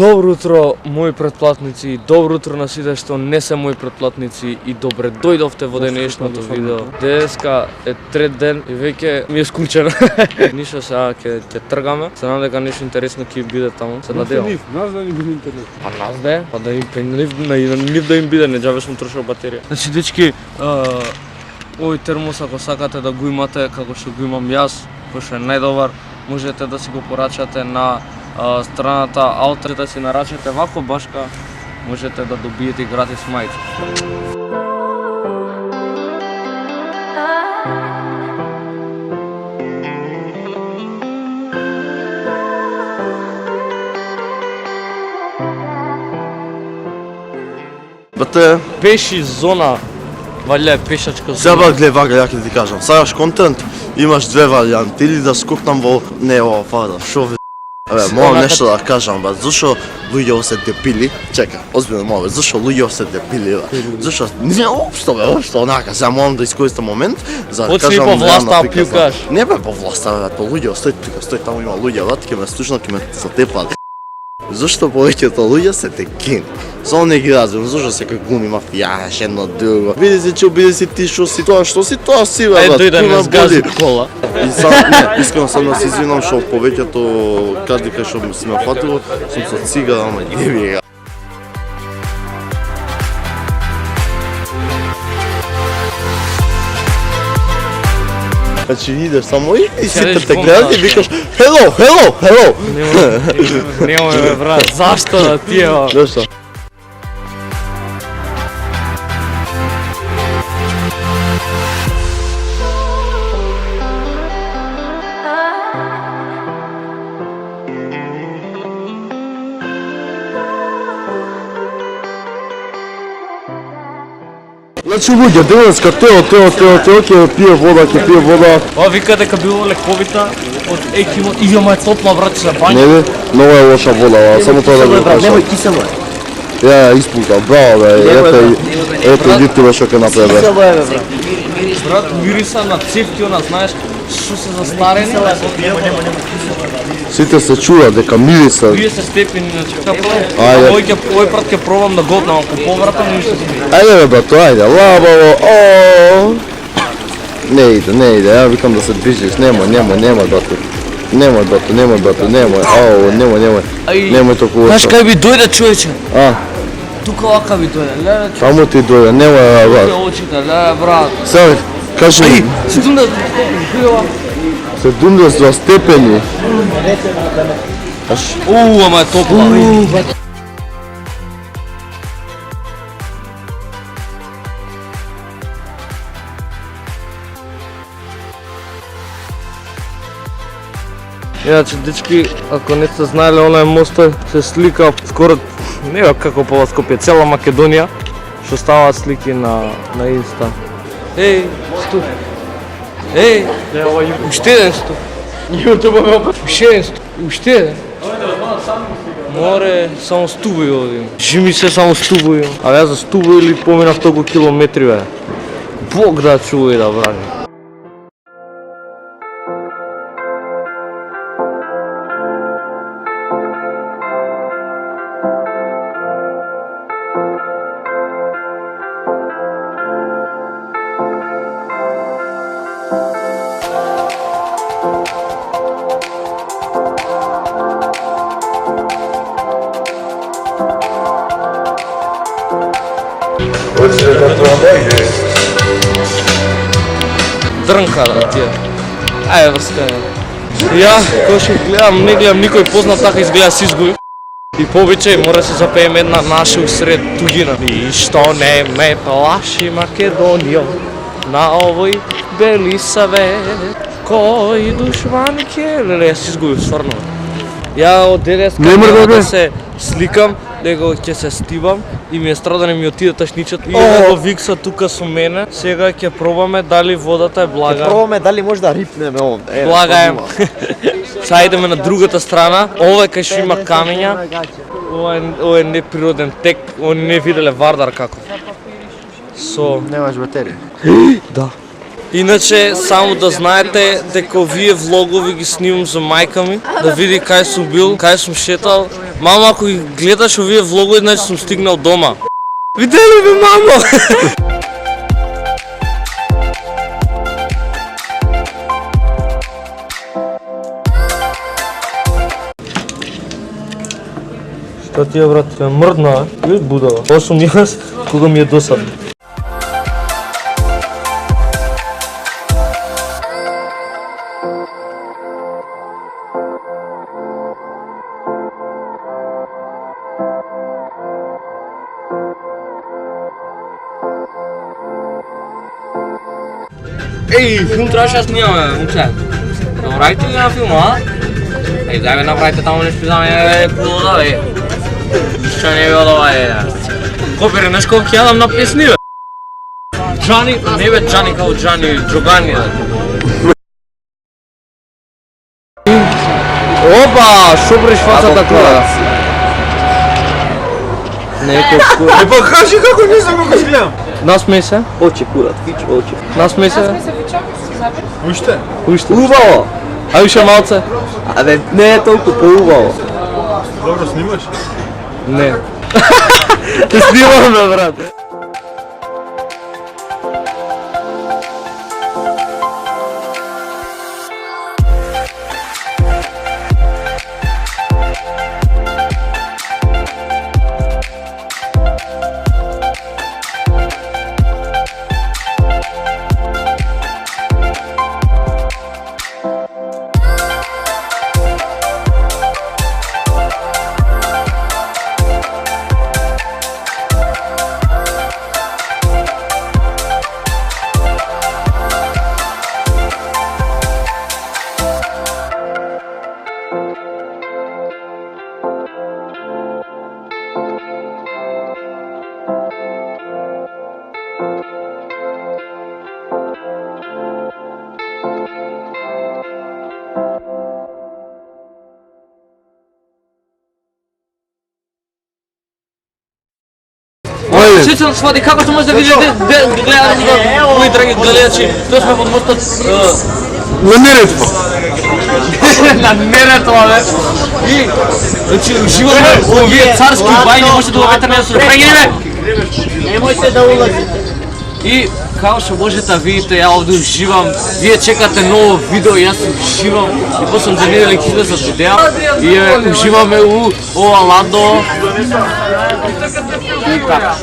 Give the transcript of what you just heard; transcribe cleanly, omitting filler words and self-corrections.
Добро утро, мои претплатници, добро утро на сите што не се мои претплатници и добре дојдовте во денешното видео. Денеска е трет ден и веќе ми е скучено. Ништо сега ќе тргаме, се надам дека нешто интересно ќе биде таму. Се надевам. Нас да ни биде интересно. А нас бе, па да им нив да им биде, не џабе сум трошил батерија. Значи дечки, овој термос ако сакате да го имате како што го имам јас, кој што е најдобар, можете да си го порачате на страната Altra, да си нарачате вако башка, можете да добиете гратис мајца. Бате, Пеши зона, валја пешачка зона. сега гледай вага, ја ќе ти кажам. Сакаш контент, имаш две варијанти, или да скокнам во не ова фара. Шо ве? Абе, морам нешто да кажам, бе, зашо луѓето се дебили? Чека, озбилно мора, зашо луѓето се дебили, бе? Зашо не општо онака, сега морам да искористам момент за да Почни кажам по власта, една пјукаш. Не бе по власта, бе, по луѓето, стој тука, стој таму има луѓе, брат, ќе ме слушнат, ќе ме затепат. Зашто повеќето луѓе се текин? Само не ги разбирам, зашто секој глуми мафијаш, едно друго. Биде си чу, биде си ти, што си тоа, што си тоа си, бе, брат, Дојде да кума не сгази боли. кола. И сам, не, искрено сам да се извинам што повеќето каде кај што си ме фатило, сум со цигара, ама не ми га. Значи идеш само и сите те гледат и викаш hello, hello, hello. Немој бе брат, зашто да ти ева? Зашто? Значи луѓе, денеска Тео ќе пие вода. Ова вика дека било лековита од екимот и има топла брат за бања. Не бе, многу е лоша вода, само тоа да го кажам. Немој кисело е. Ја испука, браво бе, ето дитува што ќе направи. Кисело е, бе, брат. Брат, мириса на цевки, она знаеш што се застарени. Сите се чува дека мириса. 30 степени на чека пробам. Ајде. Овој пат ќе пробам да готнам, ако повратам ништо се смее. Ајде бе брато, ајде, лабаво, о. Не иде, ја викам да се движиш, немој брато. Немој брато, немој. Немој толку Знаеш лошо. кај би дојде човече? А, Тука вака би дојде, леле човече. таму ти дојде, немој брат. Очите, леле брат. Сега, кажи ми, Си думам да гледа. 72 степени. Ама е топла. Иначе, дечки, ако не сте знаеле, онај мостот се слика скоро, не бе како по Скопје, цела Македонија, што ставаат слики на Инста. Еј, ступ. Еј, уште еден ступ. Уште еден ступ. Уште еден. Море, само стубови овде. Жими се само стубови. А јас за стубови или поминав толку километри, бе. Бог да чува и да брани. Дрнка да тие. Ајде врска. Ја, кој што гледам, не гледам никој познат, така изгледа се изгуби. И повеќе мора се запеем една наша усред туѓина. Ништо не ме плаши Македонијо, на овој бели свет, кој душман ќе... Леле, јас се изгубив, стварно. Ја од денеска нема да се сликам, него ќе се стивам и ми е страх да не ми отиде ташничот. И го Викса тука со мене. Сега ќе пробаме дали водата е блага. Пробаме дали може да рипнеме овде. Блага е. Сега идеме на другата страна. Ова е кај што има камења. Ова е неприроден тек. Они не виделе Вардар како. Со... Немаш батерија. Да. Иначе, само да знаете дека овие влогови ги снимам за мајка ми, да види кај сум бил, кај сум шетал Мамо, ако ги гледаш овие влогови, значи сум стигнал дома. Видели ме, мамо? Šta ti je, brate, mrdna, ili budala? Ovo sam jaz, koga mi je dosadno. Ej, film трябваше да снимаме, момче. Направите ли на филма, а? Ей, дай бе, направите там нещо за мен, да бе. Що не е било това, Копери, знаеш колко я дам на песни, бе? Джани, не бе Джани, kao Джани, Джогани, бе. Опа, шубриш фацата тука. Neko kura. E pa kaži kako nisam kako izgledam. Nasmej se. Oće kurat, fić oće. Nasmej se. Ušte? Ušte. Ubavo. A više malce? Ale ne je toliko poubavo. Dobro snimaš? Ne. Snimam me, brate. Сечам свади, како што може да видите, гледам мои драги гледачи, тоа сме под мостот На Неретва. на Неретва, бе. И, значи, уживаме овие царски бајни, може да ловете нещо, прегини бе! Немојте да улазите. И, како што можете да видите, ја овде уживам, вие чекате ново видео, јас уживам, и после за недели ќе излезат видеа, и уживаме у ова Ландо. И така.